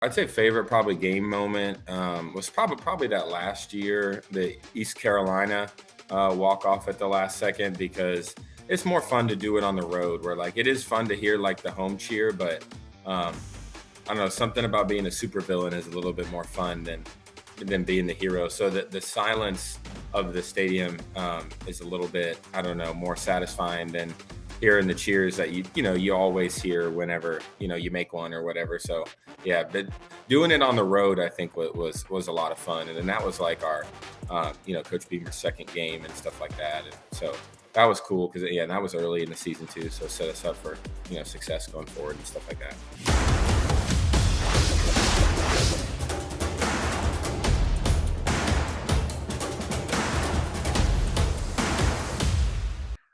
I'd say favorite probably game moment was probably that last year, the East Carolina walk off at the last second because it's more fun to do it on the road. Where like it is fun to hear like the home cheer, but um, I don't know, something about being a supervillain is a little bit more fun than being the hero. So the silence of the stadium is a little bit, I don't know, more satisfying than hearing the cheers that you always hear whenever you make one or whatever. So yeah, but doing it on the road, I think was a lot of fun, and then that was like our Coach Beamer's second game and stuff like that, and so that was cool because yeah, and that was early in the season too, so set us up for success going forward and stuff like that.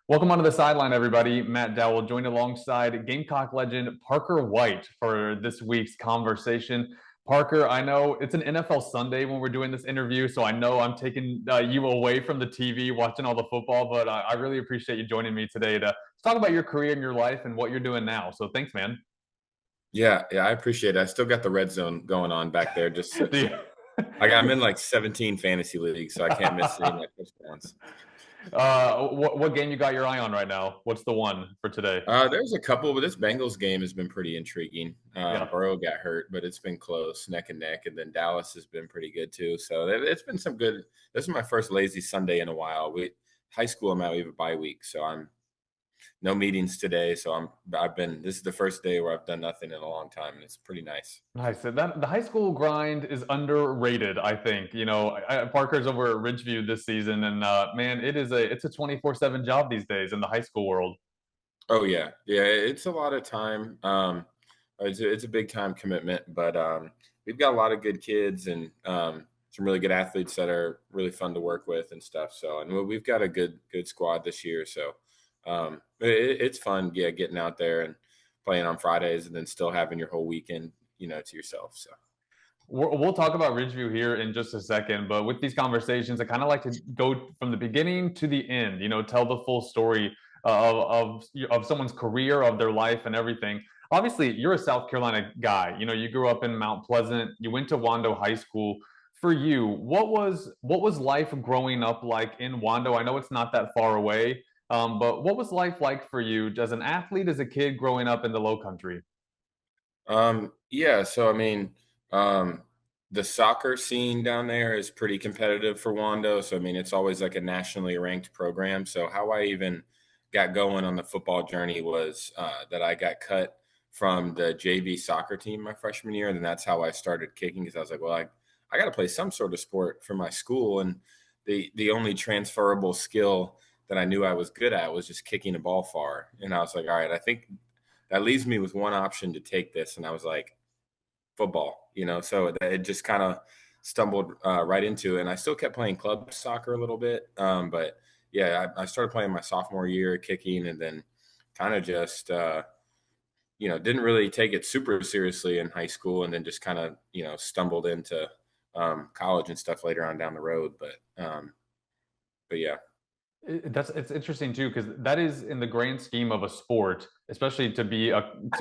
Welcome onto the sideline, everybody. Matt Dowell joined alongside Gamecock legend Parker White for this week's conversation. Parker, I know it's an NFL Sunday when we're doing this interview, so I know I'm taking you away from the TV watching all the football, but I really appreciate you joining me today to talk about your career and your life and what you're doing now. So thanks, man. Yeah, I appreciate it. I still got the red zone going on back there. Just I'm in like 17 fantasy leagues, so I can't miss any of my touchdowns. What game you got your eye on right now? What's the one for today? There's a couple, but this Bengals game has been pretty intriguing. Yeah. Burrow got hurt, but it's been close, neck and neck, and then Dallas has been pretty good too. So it's been some good. This is my first lazy Sunday in a while. High school, I'm out. We have a bye week, so I'm no meetings today. So I've been. This is the first day where I've done nothing in a long time, and it's pretty nice. Nice. So that the high school grind is underrated, I think. Parker's over at Ridgeview this season, and man, it's a 24/7 job these days in the high school world. Oh yeah. It's a lot of time. It's a big time commitment, but we've got a lot of good kids and some really good athletes that are really fun to work with and stuff. So, and we've got a good squad this year. So, it's fun, yeah, getting out there and playing on Fridays and then still having your whole weekend, to yourself. So. We'll talk about Ridgeview here in just a second, but with these conversations, I kind of like to go from the beginning to the end. Tell the full story of someone's career, of their life, and everything. Obviously, you're a South Carolina guy. You grew up in Mount Pleasant. You went to Wando High School. For you, what was life growing up like in Wando? I know it's not that far away, but what was life like for you as an athlete, as a kid growing up in the Low Country? Yeah, so I mean, the soccer scene down there is pretty competitive for Wando. So I mean, it's always like a nationally ranked program. So how I even got going on the football journey was that I got cut from the JV soccer team my freshman year, and then that's how I started kicking because I was like, well, I got to play some sort of sport for my school, and the only transferable skill that I knew I was good at was just kicking a ball far. And I was like, all right, I think that leaves me with one option to take this, and I was like football, so it just kind of stumbled right into it. And I still kept playing club soccer a little bit. But yeah, I started playing my sophomore year kicking and then kind of just, didn't really take it super seriously in high school and then just kind of, stumbled into college and stuff later on down the road. But yeah. It's interesting too because that is in the grand scheme of a sport, especially to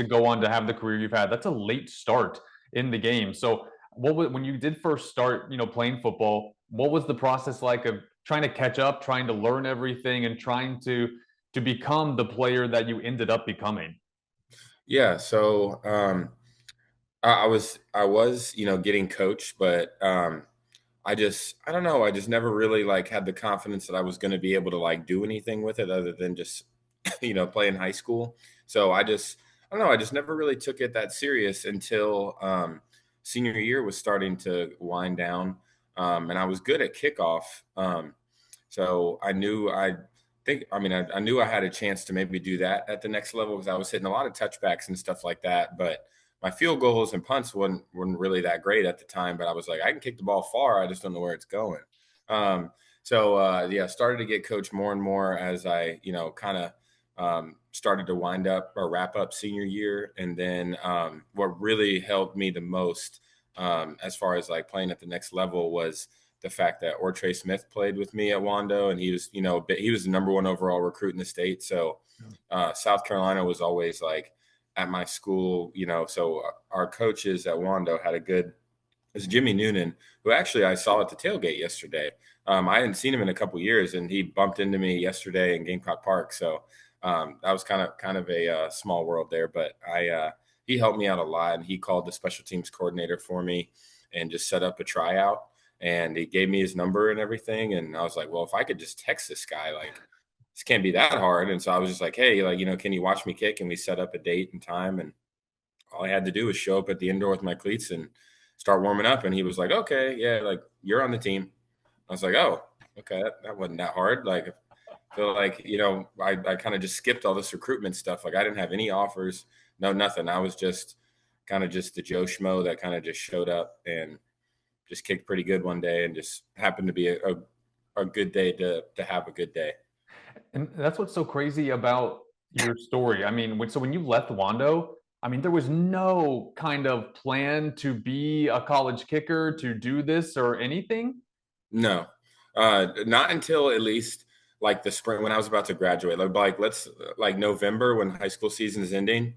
go on to have the career you've had. That's a late start in the game. So, when you did first start, playing football? What was the process like of trying to catch up, trying to learn everything, and trying to become the player that you ended up becoming? Yeah. So, I was, getting coached, but I don't know. I just never really like had the confidence that I was going to be able to like do anything with it other than just, play in high school. So I don't know. I just never really took it that serious until senior year was starting to wind down. And I was good at kickoff. So I knew I had a chance to maybe do that at the next level because I was hitting a lot of touchbacks and stuff like that. But my field goals and punts weren't really that great at the time, but I was like, I can kick the ball far. I just don't know where it's going. Yeah, started to get coached more and more as I, kind of started to wind up or wrap up senior year. And then what really helped me the most as far as like playing at the next level was the fact that Ortre Smith played with me at Wando, and he was, he was the number one overall recruit in the state. So South Carolina was always like at my school, so our coaches at Wando had a good is Jimmy Noonan, who actually I saw at the tailgate yesterday. I hadn't seen him in a couple years, and he bumped into me yesterday in Gamecock Park. So that was kind of a small world there. But he helped me out a lot, and he called the special teams coordinator for me and just set up a tryout. And he gave me his number and everything. And I was like, well, if I could just text this guy, like this can't be that hard. And so I was just like, hey, like can you watch me kick? And we set up a date and time, and all I had to do was show up at the indoor with my cleats and start warming up. And he was like, okay, yeah, like you're on the team. I was like, oh, okay, that wasn't that hard. Like, I feel like, I kind of just skipped all this recruitment stuff. Like, I didn't have any offers, no, nothing. I was just kind of just the Joe Schmo that kind of just showed up and just kicked pretty good one day and just happened to be a good day to have a good day. And that's what's so crazy about your story. I mean, when you left Wando, I mean, there was no kind of plan to be a college kicker, to do this or anything. No, not until at least like the spring when I was about to graduate. Like let's like November when high school season is ending.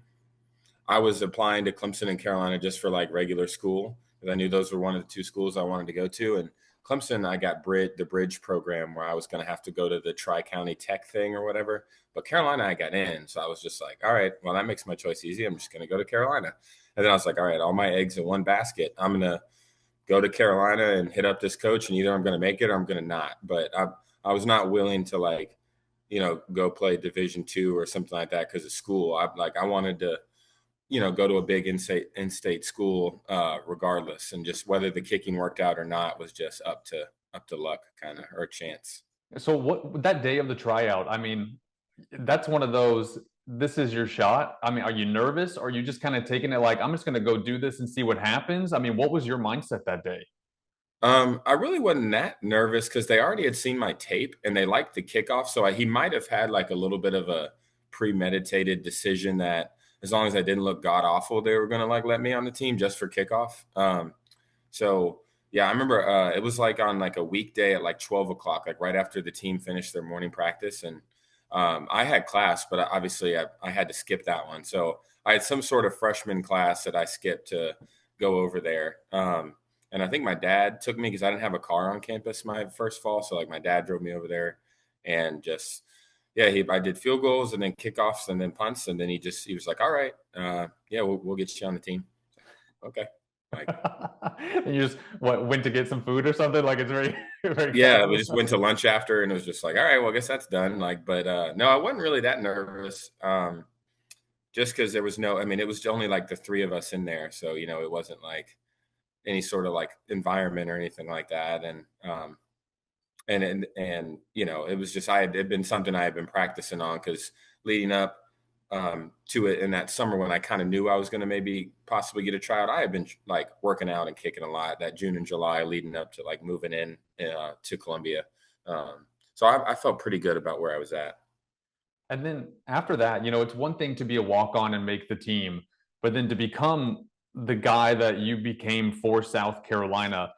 I was applying to Clemson and Carolina just for like regular school because I knew those were one of the two schools I wanted to go to. And Clemson, I got the bridge program where I was going to have to go to the Tri County Tech thing or whatever. But Carolina, I got in, so I was just like, all right, well that makes my choice easy. I'm just going to go to Carolina. And then I was like, all right, all my eggs in one basket. I'm going to go to Carolina and hit up this coach, and either I'm going to make it or I'm going to not. But I was not willing to like, go play Division II or something like that because of school. I wanted to, go to a big in-state school regardless, and just whether the kicking worked out or not was just up to luck kind of or chance. So what that day of the tryout, I mean, that's one of those, this is your shot. I mean, are you nervous? Or are you just kind of taking it like, I'm just going to go do this and see what happens? I mean, what was your mindset that day? I really wasn't that nervous because they already had seen my tape and they liked the kickoff. So he might have had like a little bit of a premeditated decision that as long as I didn't look god awful, they were going to like let me on the team just for kickoff. So yeah, I remember it was like on like a weekday at like 12 o'clock, like right after the team finished their morning practice. And I had class, but obviously I had to skip that one. So I had some sort of freshman class that I skipped to go over there. And I think my dad took me because I didn't have a car on campus my first fall. So like my dad drove me over there and just, yeah, I did field goals and then kickoffs and then punts. And then he was like, all right, yeah, we'll get you on the team. Okay. Like, And you just went to get some food or something? Like it's very, very yeah, we casual. just went to lunch after and it was just like, all right, well, I guess that's done. Like, but no, I wasn't really that nervous. Just because there was I mean, it was only like the three of us in there. So, it wasn't like any sort of like environment or anything like that. And it was just it'd been something I had been practicing on because leading up to it in that summer when I kind of knew I was going to maybe possibly get a tryout, I had been like working out and kicking a lot that June and July leading up to like moving in to Columbia. So I felt pretty good about where I was at. And then after that, it's one thing to be a walk on and make the team, but then to become the guy that you became for South Carolina.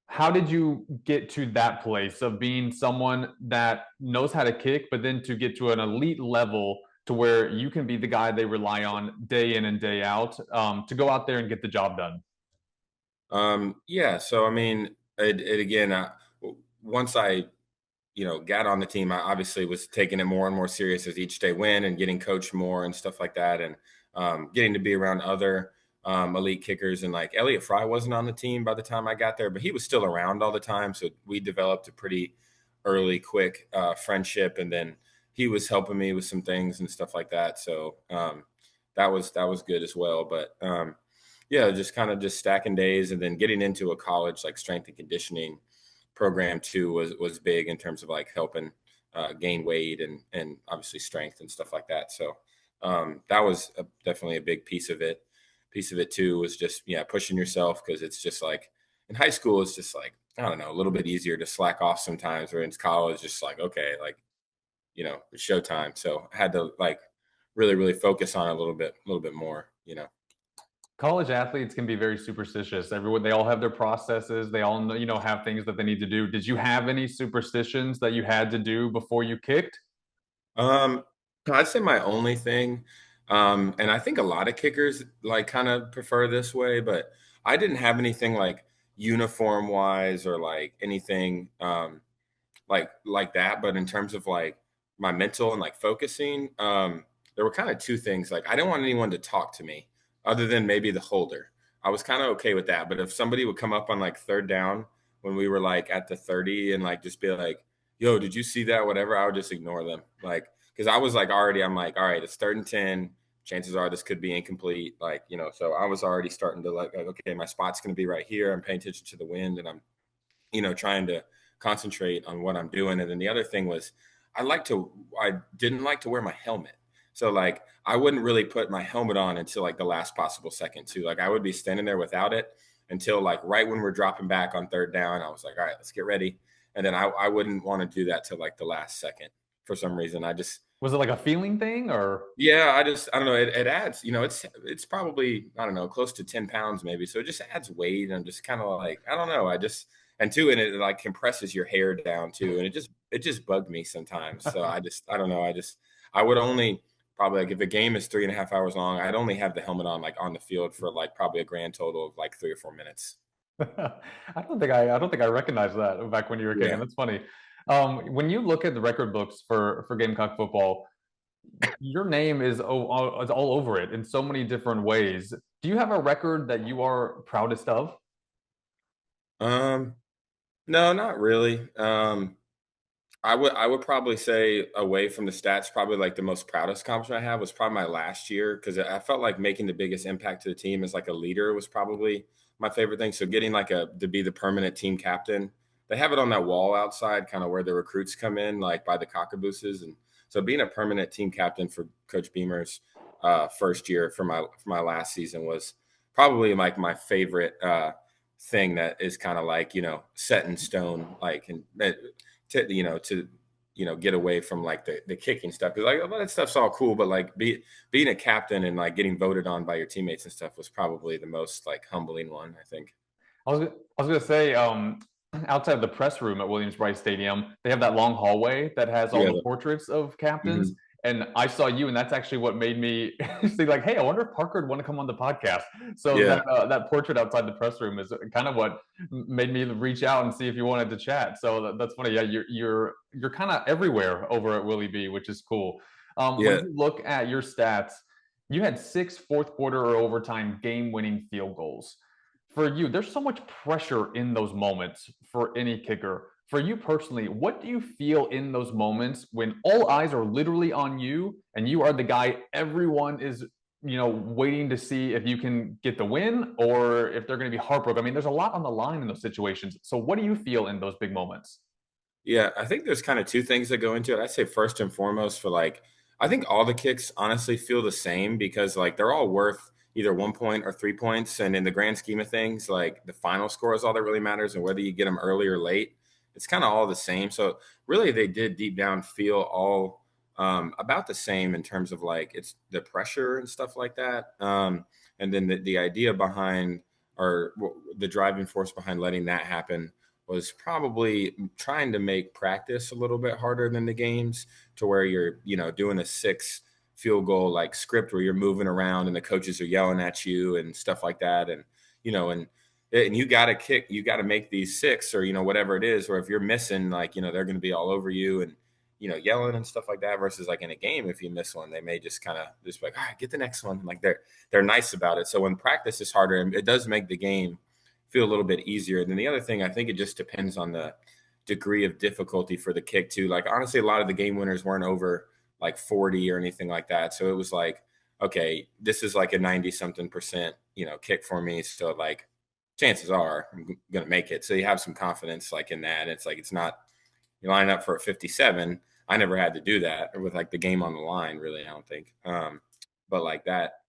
How did you get to that place of being someone that knows how to kick, but then to get to an elite level to where you can be the guy they rely on day in and day out to go out there and get the job done? Yeah, so I mean, it again, once I got on the team, I obviously was taking it more and more serious as each day went and getting coached more and stuff like that. And getting to be around other elite kickers. And like Elliot Fry wasn't on the team by the time I got there, but he was still around all the time. So we developed a pretty early, quick friendship. And then he was helping me with some things and stuff like that. So that was good as well. But yeah, just kind of just stacking days and then getting into a college like strength and conditioning program too was big in terms of like helping gain weight and obviously strength and stuff like that. So that was definitely a big piece of it. Piece of it too was just pushing yourself because it's just like in high school it's just like I don't know a little bit easier to slack off sometimes. Or in college, just like okay, like it's showtime. So I had to like really focus on it a little bit more. College athletes can be very superstitious. Everyone, they all have their processes. They all know, have things that they need to do. Did you have any superstitions that you had to do before you kicked? Um, I'd say my only thing And I think a lot of kickers like kind of prefer this way, but I didn't have anything like uniform wise or like anything like that. But in terms of like my mental and like focusing, there were kind of two things. Like I didn't want anyone to talk to me other than maybe the holder. I was kind of okay with that. But if somebody would come up on like third down when we were like at the 30 and like just be like, yo, did you see that? Whatever, I would just ignore them. Like, because I was like already, I'm like, all right, it's third and 10. Chances are this could be incomplete. Like, so I was already starting to like, okay, my spot's going to be right here. I'm paying attention to the wind and I'm trying to concentrate on what I'm doing. And then the other thing was I didn't like to wear my helmet. So like I wouldn't really put my helmet on until like the last possible second too. Like I would be standing there without it until like right when we're dropping back on third down. I was like, all right, let's get ready. And then I wouldn't want to do that till like the last second for some reason. I just Was it like a feeling thing or? yeah, I don't know. It adds, it's probably, I don't know, close to 10 pounds maybe. So it just adds weight. And I'm just kind of like, I don't know. And two, and it like compresses your hair down too. And it just bugged me sometimes. So I don't know. I would only probably like if a game is 3.5 hours long, I'd only have the helmet on like on the field for like probably a grand total of like 3 or 4 minutes. I don't think I recognized that back when you were kicking. Yeah. That's funny. When you look at the record books for Gamecock football, your name is all over it in so many different ways. Do you have a record that you are proudest of? Um, no, not really. I would probably say away from the stats, probably like the most proudest accomplishment I have was probably my last year because I felt like making the biggest impact to the team as like a leader was probably my favorite thing. So getting like a to be the permanent team captain, they have it on that wall outside, kind of where the recruits come in, like by the cockabooses, and so being a permanent team captain for Coach Beamer's first year for my last season was probably like my favorite thing that is kind of like set in stone, like and to get away from like the kicking stuff because like all that stuff's all cool, but like being a captain and like getting voted on by your teammates and stuff was probably the most like humbling one, I think. I was gonna say, outside of the press room at Williams-Brice Stadium, they have that long hallway that has all Yeah. the portraits of captains. Mhm. And I saw you, and that's actually what made me think like, "Hey, I wonder if Parker would want to come on the podcast." So Yeah. that portrait outside the press room is kind of what made me reach out and see if you wanted to chat. So that's funny. Yeah, you're kind of everywhere over at Willie B, which is cool. When Yeah. you look at your stats, you had six fourth quarter or overtime game-winning field goals for you. There's so much pressure in those moments for any kicker. For you personally, what do you feel in those moments when all eyes are literally on you and you are the guy everyone is, waiting to see if you can get the win or if they're going to be heartbroken? I mean, there's a lot on the line in those situations. So what do you feel in those big moments? Yeah, I think there's kind of two things that go into it. I'd say first and foremost for like I think all the kicks honestly feel the same because like they're all worth either 1 point or 3 points. And in the grand scheme of things, like the final score is all that really matters, and whether you get them early or late, it's kind of all the same. So really they did deep down feel all about the same in terms of like it's the pressure and stuff like that. And then the idea behind or the driving force behind letting that happen was probably trying to make practice a little bit harder than the games to where you're, doing a six field goal like script where you're moving around and the coaches are yelling at you and stuff like that. And, and you got to kick, you got to make these six or, whatever it is, or if you're missing, like, they're going to be all over you and, yelling and stuff like that versus like in a game, if you miss one, they may just kind of just be like, all right, get the next one. Like they're nice about it. So when practice is harder, and it does make the game feel a little bit easier. And then the other thing, I think it just depends on the degree of difficulty for the kick too. Like honestly, a lot of the game winners weren't over like 40 or anything like that. So it was like, okay, this is like a 90 something percent, kick for me. So like chances are I'm going to make it. So you have some confidence like in that. It's like, it's not, you line up for a 57. I never had to do that with like the game on the line, really, I don't think. But like that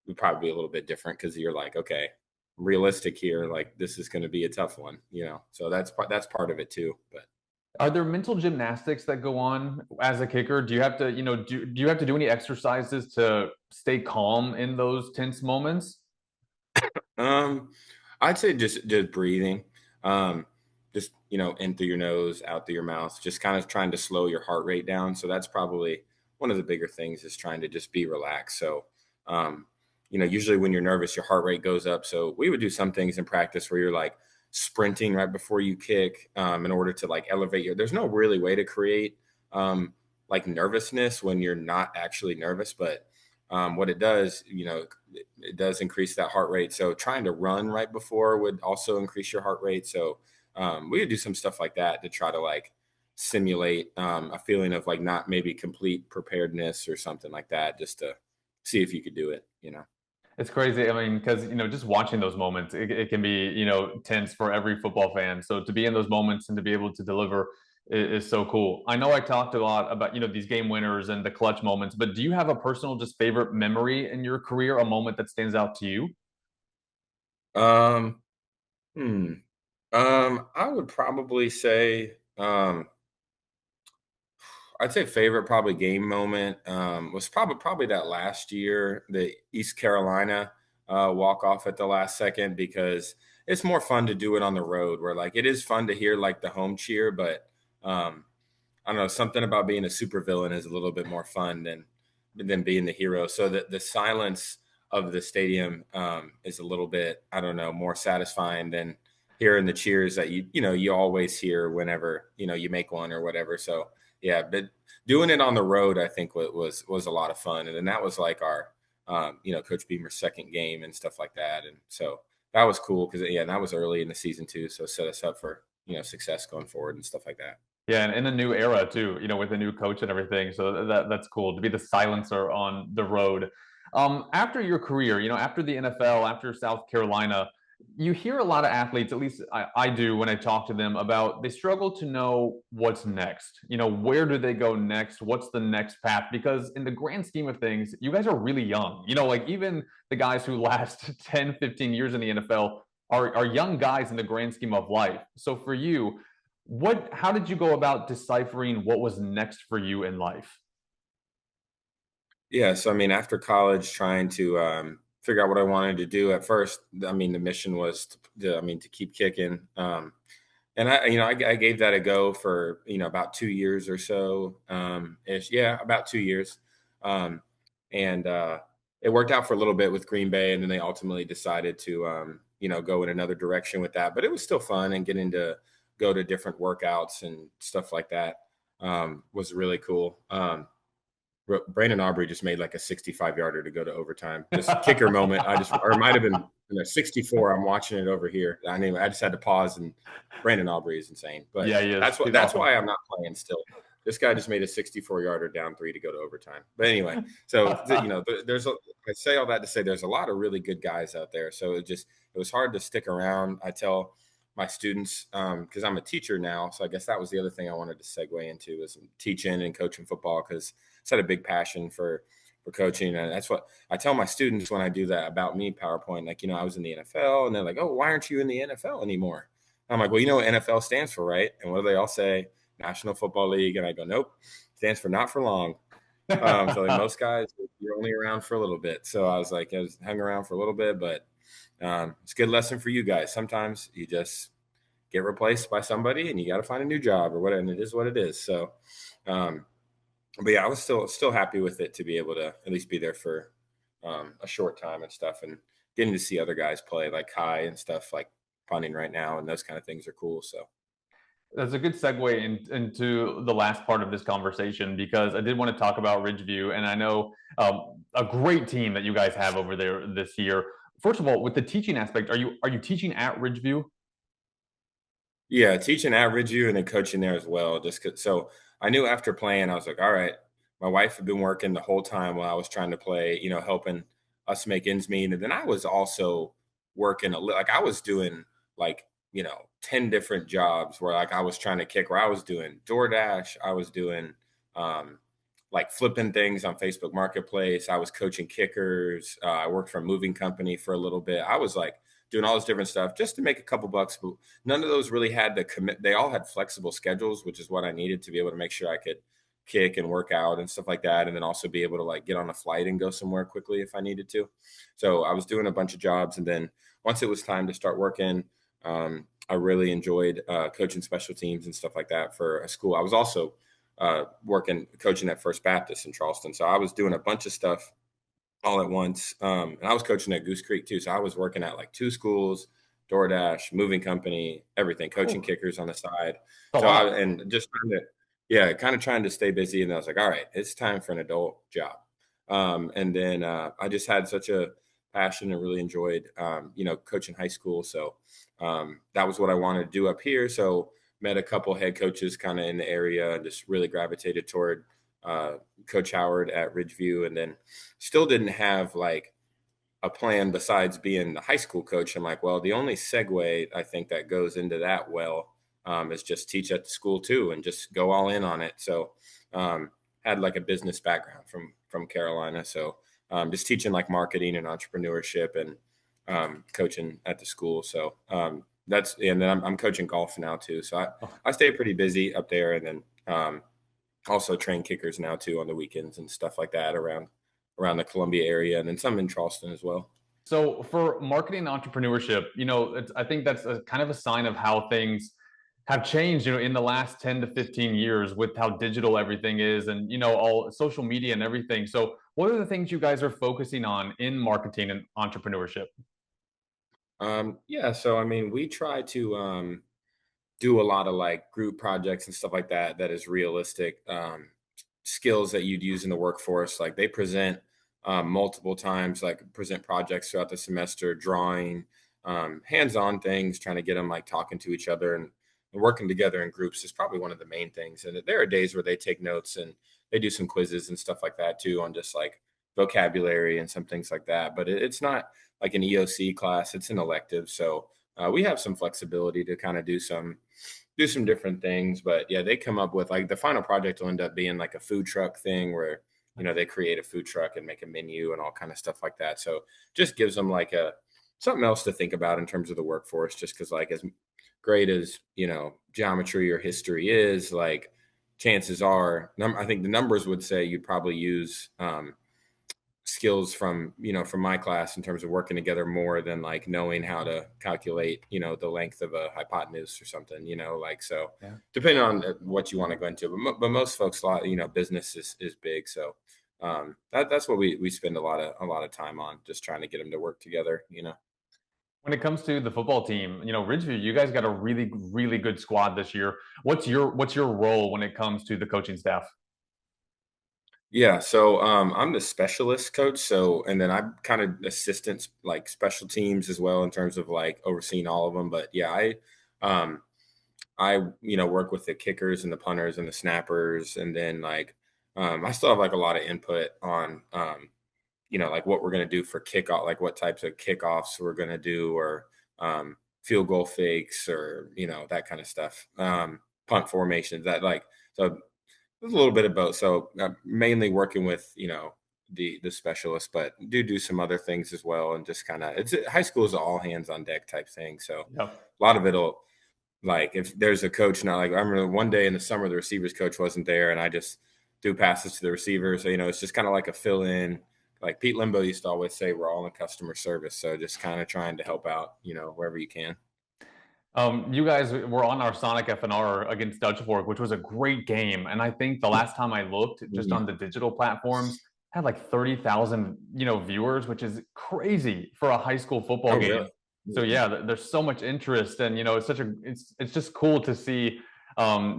would probably be a little bit different because you're like, okay, realistic here. Like this is going to be a tough one. So that's part of it too. But Are there mental gymnastics that go on as a kicker? Do you have to, do you have to do any exercises to stay calm in those tense moments? um, I'd say just breathing. Just in through your nose, out through your mouth. Just kind of trying to slow your heart rate down. So that's probably one of the bigger things is trying to just be relaxed. So Um, usually when you're nervous, your heart rate goes up. So we would do some things in practice where you're like sprinting right before you kick in order to like elevate your. There's no really way to create like nervousness when you're not actually nervous, but what it does, it does increase that heart rate. So trying to run right before would also increase your heart rate. So we would do some stuff like that to try to like simulate a feeling of like not maybe complete preparedness or something like that, just to see if you could do it. It's crazy. I mean, because just watching those moments, it can be tense for every football fan. So to be in those moments and to be able to deliver is so cool. I know I talked a lot about these game winners and the clutch moments, but do you have a personal just favorite memory in your career, a moment that stands out to you? Um, hmm. I would probably say, I'd say favorite probably game moment was probably that last year, the East Carolina walk off at the last second, because it's more fun to do it on the road, where like it is fun to hear like the home cheer, but um, I don't know, something about being a supervillain is a little bit more fun than being the hero. So the silence of the stadium is a little bit, I don't know, more satisfying than hearing the cheers that you always hear whenever you make one or whatever. So yeah, but doing it on the road, I think was a lot of fun, and then that was like our Coach Beamer's second game and stuff like that, and so that was cool because yeah, and that was early in the season too, so set us up for success going forward and stuff like that. Yeah, and in a new era too, with a new coach and everything. So that's cool to be the silencer on the road. After your career, after the NFL, after South Carolina, you hear a lot of athletes, at least I do when I talk to them, about they struggle to know what's next. Where do they go next? What's the next path? Because in the grand scheme of things, you guys are really young. Like even the guys who last 10, 15 years in the NFL are young guys in the grand scheme of life. So for you, how did you go about deciphering what was next for you in life? Yeah, so I mean, after college, trying to figure out what I wanted to do. At first, I mean, the mission was to keep kicking. And I gave that a go for about 2 years or so. Ish, yeah, about 2 years. Um, and it worked out for a little bit with Green Bay, and then they ultimately decided to go in another direction with that. But it was still fun, and getting to go to different workouts and stuff like that was really cool. Brandon Aubrey just made like a 65 yarder to go to overtime. Just kicker moment. Or it might have been 64. I'm watching it over here. I just had to pause, and Brandon Aubrey is insane. But Yeah, he is. He's that's awesome. why I'm not playing still. This guy just made a 64 yarder down three to go to overtime. But anyway, so I say all that to say there's a lot of really good guys out there. So it was hard to stick around. I tell my students, because I'm a teacher now, so I guess that was the other thing I wanted to segue into, was teaching and coaching football, because I had a big passion for coaching, and that's what I tell my students when I do that about me PowerPoint. Like, I was in the NFL, and they're like, "Oh, why aren't you in the NFL anymore?" I'm like, "Well, you know what NFL stands for, right?" And what do they all say? National Football League. And I go, "Nope, stands for not for long." So like most guys, you're only around for a little bit. So I was hung around for a little bit, but it's a good lesson for you guys. Sometimes you just get replaced by somebody, and you got to find a new job or whatever. And it is what it is. So, um, but yeah, I was still happy with it to be able to at least be there for a short time and stuff, and getting to see other guys play like Kai and stuff like punting right now, and those kind of things are cool. So That's a good segue into the last part of this conversation because I did want to talk about Ridgeview, and I know a great team that you guys have over there this year. First of all, with the teaching aspect, are you teaching at Ridgeview? yeah, teaching average you and then coaching there as well. So I knew after playing, I was like, all right, my wife had been working the whole time while I was trying to play, helping us make ends meet. And then I was also working like I was doing like, 10 different jobs where like I was trying to kick, where I was doing DoorDash, I was doing um, like flipping things on Facebook Marketplace. I was coaching kickers. I worked for a moving company for a little bit. I was like doing all this different stuff just to make a couple bucks, but none of those really had the commit. They all had flexible schedules, which is what I needed to be able to make sure I could kick and work out and stuff like that, and then also be able to like get on a flight and go somewhere quickly if I needed to. So I was doing a bunch of jobs, and then once it was time to start working, I really enjoyed coaching special teams and stuff like that for a school. I was also coaching at First Baptist in Charleston, so I was doing a bunch of stuff all at once. And I was coaching at Goose Creek too, so I was working at like two schools, DoorDash, moving company, everything, coaching Oh, kickers on the side. it's a So I lot. and just trying to, yeah, kind of trying to stay busy. And I was like, all right, it's time for an adult job. And then I just had such a passion and really enjoyed, coaching high school. So that was what I wanted to do up here. So met a couple head coaches kind of in the area and just really gravitated toward uh, Coach Howard at Ridgeview, and then still didn't have like a plan besides being the high school coach. I'm like, well, the only segue I think that goes into that is just teach at the school too, and just go all in on it. So had like a business background from Carolina, so just teaching like marketing and entrepreneurship and coaching at the school. So that's and then I'm coaching golf now too. So Oh. I stay pretty busy up there, and then also train kickers now too on the weekends and stuff like that around the Columbia area, and then some in Charleston as well. So for marketing and entrepreneurship, I think that's a kind of a sign of how things have changed, in the last 10 to 15 years with how digital everything is and, all social media and everything. So what are the things you guys are focusing on in marketing and entrepreneurship? Yeah, so I mean, we try to do a lot of like group projects and stuff like that. That is realistic skills that you'd use in the workforce. Like they present multiple times, like present projects throughout the semester, drawing, hands-on things, trying to get them like talking to each other and working together in groups is probably one of the main things. And there are days where they take notes and they do some quizzes and stuff like that too on just like vocabulary and some things like that. But it's not like an EOC class; it's an elective, so we have some flexibility to kind of do some different things. But yeah, they come up with like the final project will end up being like a food truck thing where they create a food truck and make a menu and all kind of stuff like that. So just gives them like a something else to think about in terms of the workforce. Just because like as great as geometry or history is, like chances are, I think the numbers would say you'd probably use skills from my class in terms of working together more than like knowing how to calculate the length of a hypotenuse or something, like. So Yeah. depending on what you want to go into, but most folks, business is big. So that's what we spend a lot of time on, just trying to get them to work together. When it comes to the football team, Ridgeview, you guys got a really, really good squad this year. What's your role when it comes to the coaching staff? Yeah, so I'm the specialist coach. So, and then I'm kind of assistants, like special teams as well, in terms of like overseeing all of them. But yeah, um, I work with the kickers and the punters and the snappers, and then like I still have like a lot of input on like what we're gonna do for kickoff, like what types of kickoffs we're gonna do, or field goal fakes, or that kind of stuff. Punt formations, that like so there's a little bit of both. So mainly working with the specialists, but do some other things as well, and just kind of it's high school is an all hands on deck type thing. So Yep. a lot of it'll like if there's a coach now, like I remember one day in the summer the receivers coach wasn't there, and I just do passes to the receiver. So it's just kind of like a fill in. Like Pete Limbo used to always say, we're all in customer service. So just kind of trying to help out, wherever you can. You guys were on our Sonic FNR against Dutch Fork, which was a great game. And I think the last time I looked, just Mhm. on the digital platforms, had like 30,000, viewers, which is crazy for a high school football Oh, game. really? So Mhm. yeah, there's so much interest, and it's just cool to see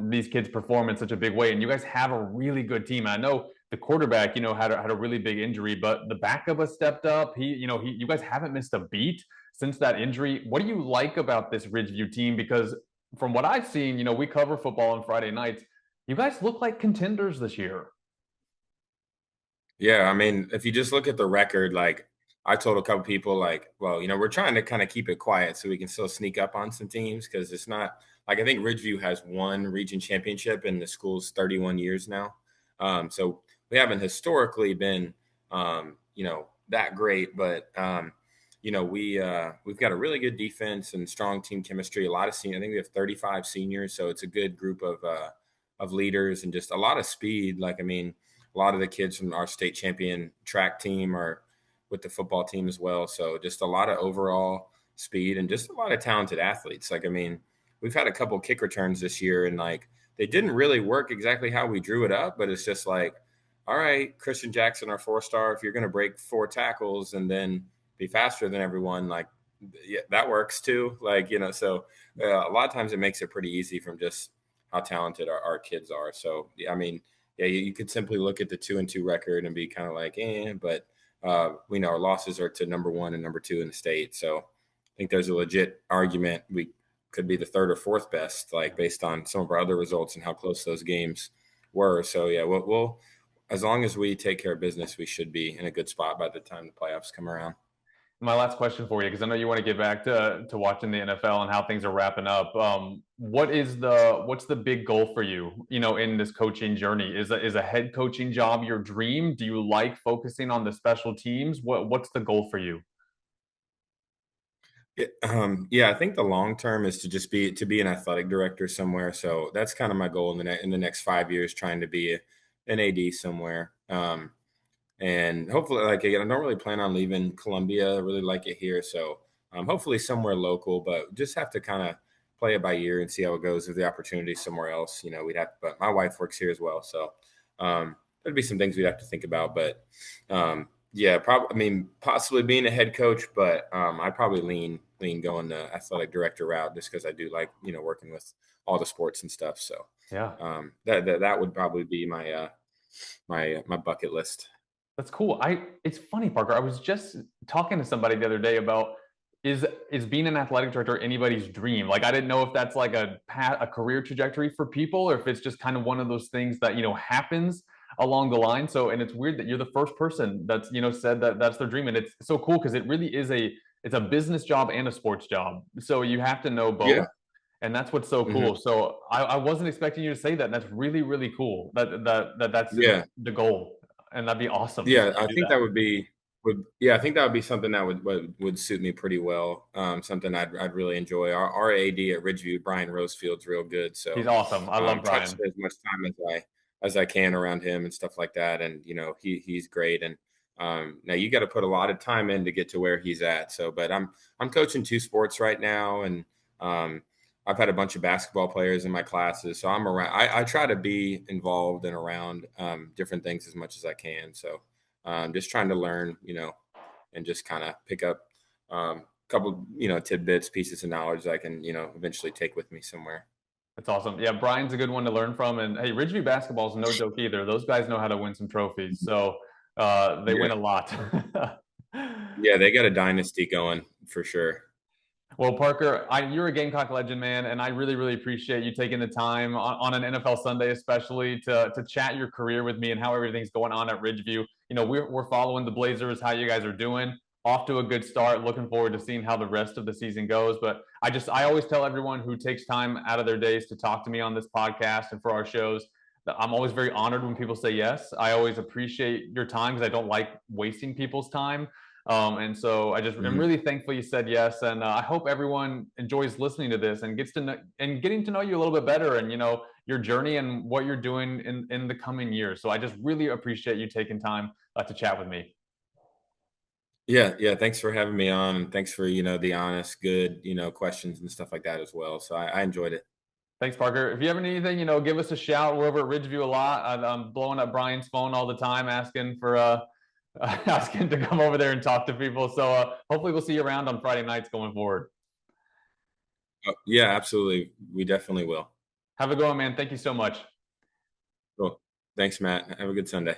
these kids perform in such a big way. And you guys have a really good team. I know the quarterback, had a really big injury, but the backup has stepped up. You guys haven't missed a beat since that injury. What do you like about this Ridgeview team? Because from what I've seen, we cover football on Friday nights. You guys look like contenders this year. Yeah, I mean, if you just look at the record, like I told a couple people, like, well, we're trying to kind of keep it quiet so we can still sneak up on some teams because it's not like I think Ridgeview has one region championship in the school's 31 years now. So we haven't historically been, that great, but we've got a really good defense and strong team chemistry. A lot of seniors. I think we have 35 seniors, so it's a good group of leaders and just a lot of speed. Like, I mean, a lot of the kids from our state champion track team are with the football team as well. So just a lot of overall speed and just a lot of talented athletes. Like, I mean, we've had a couple kick returns this year and like they didn't really work exactly how we drew it up, but it's just like all right, Christian Jackson, our 4 star, if you're going to break 4 tackles and then be faster than everyone, like, yeah, that works too. Like, so a lot of times it makes it pretty easy from just how talented our kids are. So, yeah, I mean, yeah, you could simply look at the 2-2 record and be kind of like, but we know our losses are to number one and number two in the state. So I think there's a legit argument we could be the third or fourth best, like based on some of our other results and how close those games were. So yeah, we'll as long as we take care of business, we should be in a good spot by the time the playoffs come around. My last question for you, because I know you want to get back to watching the NFL and how things are wrapping up. What's the big goal for you? In this coaching journey, is a head coaching job your dream? Do you like focusing on the special teams? What's the goal for you? Yeah, I think the long term is to just be an athletic director somewhere. So that's kind of my goal in the next 5 years, trying to be an AD somewhere. And hopefully, like again, I don't really plan on leaving Columbia. I really like it here, so hopefully somewhere local. But just have to kind of play it by ear and see how it goes. If the opportunity somewhere else, we'd have. But my wife works here as well, so there'd be some things we'd have to think about. But yeah, probably. I mean, possibly being a head coach, but I'd probably lean going the athletic director route just because I do like working with all the sports and stuff. So Yeah. that would probably be my bucket list. That's cool. It's funny, Parker. I was just talking to somebody the other day about is being an athletic director anybody's dream? Like I didn't know if that's like a career trajectory for people or if it's just kind of one of those things that, happens along the line. So and it's weird that you're the first person that's, said that that's their dream and it's so cool because it really is it's a business job and a sports job. So you have to know Yeah. both. And that's what's so Hmm. cool. So I wasn't expecting you to say that. And that's really, really cool that's Yeah. the goal and that'd be awesome to see Yeah, you I do think that. that would I think that would be something that would suit me pretty well. Something I'd really enjoy. Our AD at Ridgeview, Brian Rosefield's real good. He's So awesome. I love try to Brian. spend as much time as I can around him and stuff like that. And he's great. And now you got to put a lot of time in to get to where he's at. So, but I'm coaching 2 sports right now, and um, I've had a bunch of basketball players in my classes, so I'm around. I try to be involved and around different things as much as I can. So just trying to learn, and just kind of pick up a couple, tidbits, pieces of knowledge that I can, eventually take with me somewhere. That's awesome. Yeah, Brian's a good one to learn from. And hey, Ridgeview basketball is no joke either. Those guys know how to win some trophies. So they Yeah, win a lot. yeah, they got a dynasty going for sure. Well, Parker, you're a Gamecock legend, man, and I really, really appreciate you taking the time on an NFL Sunday, especially to chat your career with me and how everything's going on at Ridgeview. We're following the Blazers, how you guys are doing. Off to a good start. Looking forward to seeing how the rest of the season goes. But I always tell everyone who takes time out of their days to talk to me on this podcast and for our shows that I'm always very honored when people say yes. I always appreciate your time because I don't like wasting people's time. And so I'm Hmm. really thankful you said yes. And I hope everyone enjoys listening to this and gets to know and getting to know you a little bit better and, your journey and what you're doing in the coming years. So I just really appreciate you taking time to chat with me. Yeah, yeah. Thanks for having me on, and thanks for the honest, good questions and stuff like that as well. So I enjoyed it. Thanks, Parker. If you ever need anything, give us a shout. We're over at Ridgeview a lot. I'm blowing up Brian's phone all the time, asking for asking to come over there and talk to people. So hopefully we'll see you around on Friday nights going forward. Yeah, absolutely. We definitely will. Have a good one, man. Thank you so much. Cool. Thanks, Matt. Have a good Sunday.